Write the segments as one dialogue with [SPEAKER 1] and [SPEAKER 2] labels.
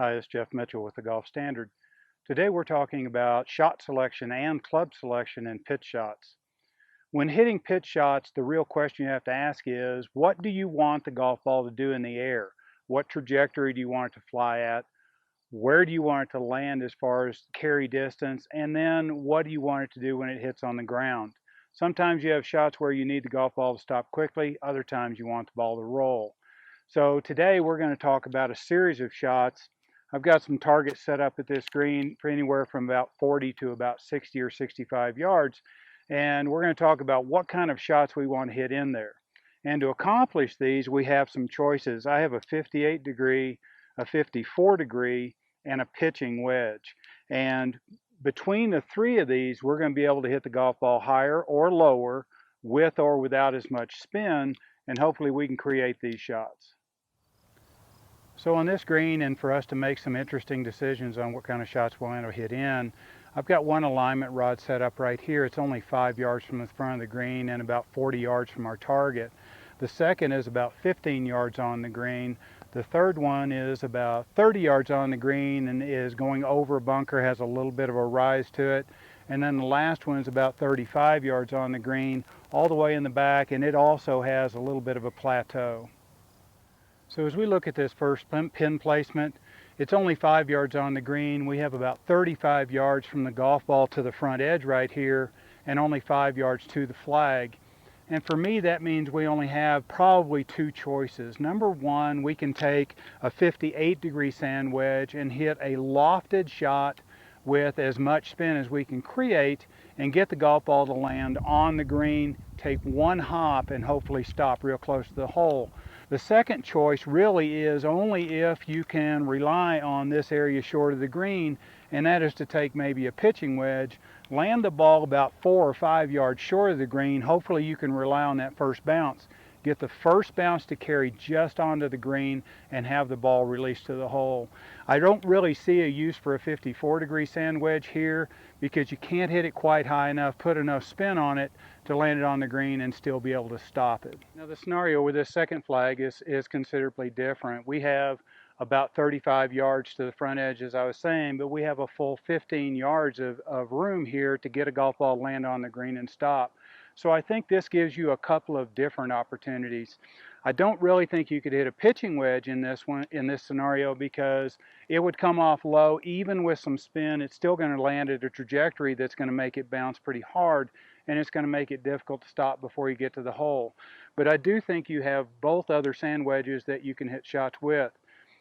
[SPEAKER 1] Hi, it's Jeff Mitchell with the Golf Standard. Today we're talking about shot selection and club selection in pitch shots. When hitting pitch shots, the real question you have to ask is, what do you want the golf ball to do in the air? What trajectory do you want it to fly at? Where do you want it to land as far as carry distance? And then what do you want it to do when it hits on the ground? Sometimes you have shots where you need the golf ball to stop quickly. Other times you want the ball to roll. So today we're going to talk about a series of shots. I've got some targets set up at this green for anywhere from about 40 to about 60 or 65 yards. And we're going to talk about what kind of shots we want to hit in there. And to accomplish these, we have some choices. I have a 58 degree, a 54 degree, and a pitching wedge. And between the three of these, we're going to be able to hit the golf ball higher or lower, with or without as much spin, and hopefully we can create these shots. So on this green, and for us to make some interesting decisions on what kind of shots we'll want to hit in, I've got one alignment rod set up right here. It's only 5 yards from the front of the green and about 40 yards from our target. The second is about 15 yards on the green. The third one is about 30 yards on the green and is going over a bunker, has a little bit of a rise to it. And then the last one is about 35 yards on the green, all the way in the back, and it also has a little bit of a plateau. So as we look at this first pin placement, it's only 5 yards on the green. We have about 35 yards from the golf ball to the front edge right here, and only 5 yards to the flag. And for me, that means we only have probably two choices. Number one, we can take a 58 degree sand wedge and hit a lofted shot with as much spin as we can create and get the golf ball to land on the green, take one hop, and hopefully stop real close to the hole. The second choice really is only if you can rely on this area short of the green, and that is to take maybe a pitching wedge, land the ball about 4 or 5 yards short of the green. Hopefully you can rely on that first bounce. Get the first bounce to carry just onto the green and have the ball released to the hole. I don't really see a use for a 54 degree sand wedge here because you can't hit it quite high enough, put enough spin on it to land it on the green and still be able to stop it. Now the scenario with this second flag is considerably different. We have about 35 yards to the front edge, as I was saying, but we have a full 15 yards of room here to get a golf ball, land on the green, and stop. So I think this gives you a couple of different opportunities. I don't really think you could hit a pitching wedge in this one, in this scenario, because it would come off low. Even with some spin, it's still going to land at a trajectory that's going to make it bounce pretty hard, and it's going to make it difficult to stop before you get to the hole. But I do think you have both other sand wedges that you can hit shots with.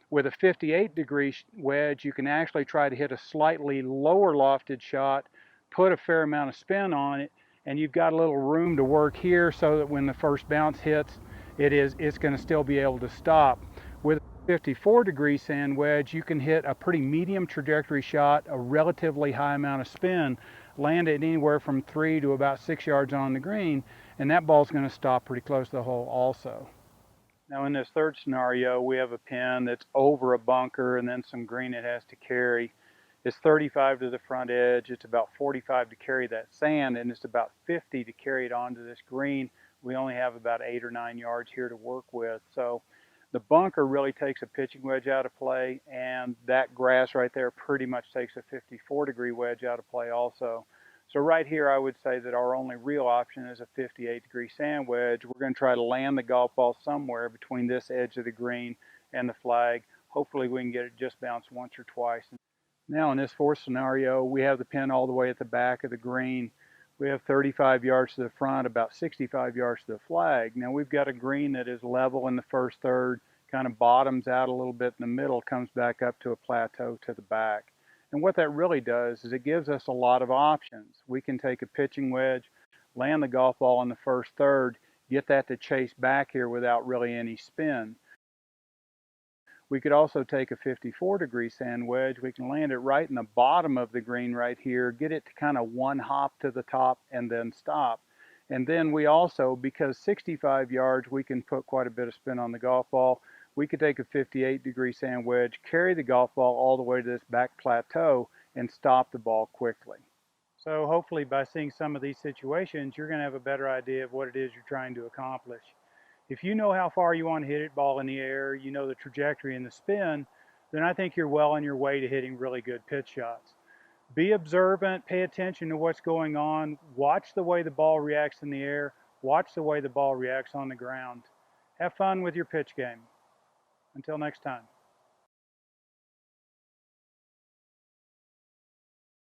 [SPEAKER 1] With a 58 degree wedge, you can actually try to hit a slightly lower lofted shot, put a fair amount of spin on it, and you've got a little room to work here so that when the first bounce hits, it's going to still be able to stop. With a 54 degree sand wedge, you can hit a pretty medium trajectory shot, a relatively high amount of spin, land it anywhere from 3 to about 6 yards on the green, and that ball's going to stop pretty close to the hole also. Now in this third scenario, we have a pin that's over a bunker and then some green it has to carry. It's 35 to the front edge, it's about 45 to carry that sand, and it's about 50 to carry it onto this green. We only have about 8 or 9 yards here to work with. So the bunker really takes a pitching wedge out of play, and that grass right there pretty much takes a 54 degree wedge out of play also. So right here, I would say that our only real option is a 58 degree sand wedge. We're going to try to land the golf ball somewhere between this edge of the green and the flag. Hopefully we can get it just bounce once or twice. Now in this fourth scenario, we have the pin all the way at the back of the green. We have 35 yards to the front, about 65 yards to the flag. Now we've got a green that is level in the first third, kind of bottoms out a little bit in the middle, comes back up to a plateau to the back. And what that really does is it gives us a lot of options. We can take a pitching wedge, land the golf ball in the first third, get that to chase back here without really any spin. We could also take a 54 degree sand wedge. We can land it right in the bottom of the green right here, get it to kind of one hop to the top and then stop. And then we also, because 65 yards, we can put quite a bit of spin on the golf ball. We could take a 58 degree sand wedge, carry the golf ball all the way to this back plateau and stop the ball quickly. So hopefully by seeing some of these situations, you're going to have a better idea of what it is you're trying to accomplish. If you know how far you want to hit it ball in the air, you know the trajectory and the spin, then I think you're well on your way to hitting really good pitch shots. Be observant, pay attention to what's going on, watch the way the ball reacts in the air, watch the way the ball reacts on the ground. Have fun with your pitch game. Until next time.